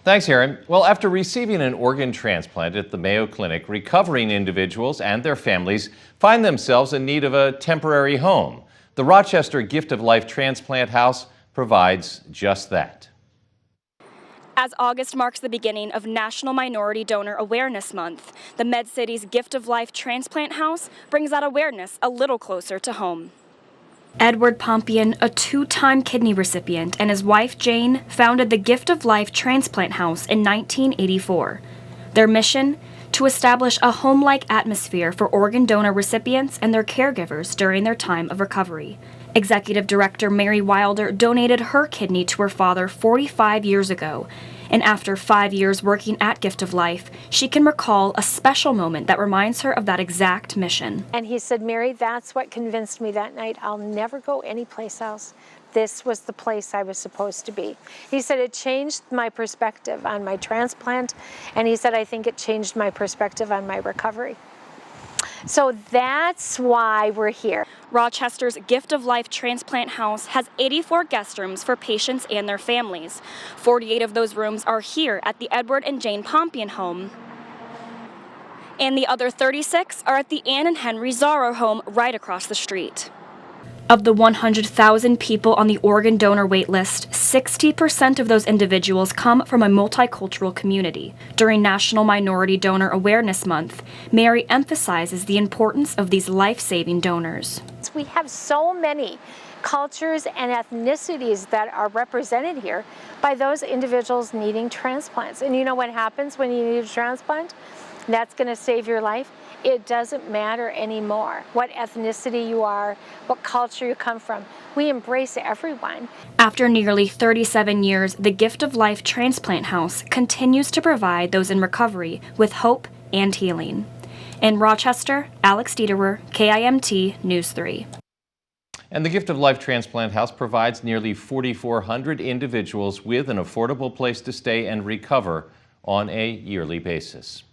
Thanks, Aaron. Well, after receiving an organ transplant at the Mayo Clinic, recovering individuals and their families find themselves in need of a temporary home. The Rochester Gift of Life Transplant House provides just that. As August marks the beginning of National Minority Donor Awareness Month, the MedCity's Gift of Life Transplant House brings that awareness a little closer to home. Edward Pompian, a two-time kidney recipient, and his wife Jane founded the Gift of Life Transplant House in 1984. Their mission? To establish a home-like atmosphere for organ donor recipients and their caregivers during their time of recovery. Executive Director Mary Wilder donated her kidney to her father 45 years ago, and after 5 years working at Gift of Life, she can recall a special moment that reminds her of that exact mission. And he said, Mary, that's what convinced me that night. I'll never go anyplace else. This was the place I was supposed to be. He said it changed my perspective on my transplant, and he said I think it changed my perspective on my recovery. So that's why we're here. Rochester's Gift of Life Transplant House has 84 guest rooms for patients and their families. 48 of those rooms are here at the Edward and Jane Pompian home. And the other 36 are at the Ann and Henry Zaro home right across the street. Of the 100,000 people on the organ donor wait list, 60% of those individuals come from a multicultural community. During National Minority Donor Awareness Month, Mary emphasizes the importance of these life-saving donors. We have so many cultures and ethnicities that are represented here by those individuals needing transplants. And you know what happens when you need a transplant? That's going to save your life. It doesn't matter anymore what ethnicity you are, what culture you come from. We embrace everyone. After nearly 37 years, the Gift of Life Transplant House continues to provide those in recovery with hope and healing. In Rochester, Alex Dieterer, KIMT News 3. And the Gift of Life Transplant House provides nearly 4,400 individuals with an affordable place to stay and recover on a yearly basis.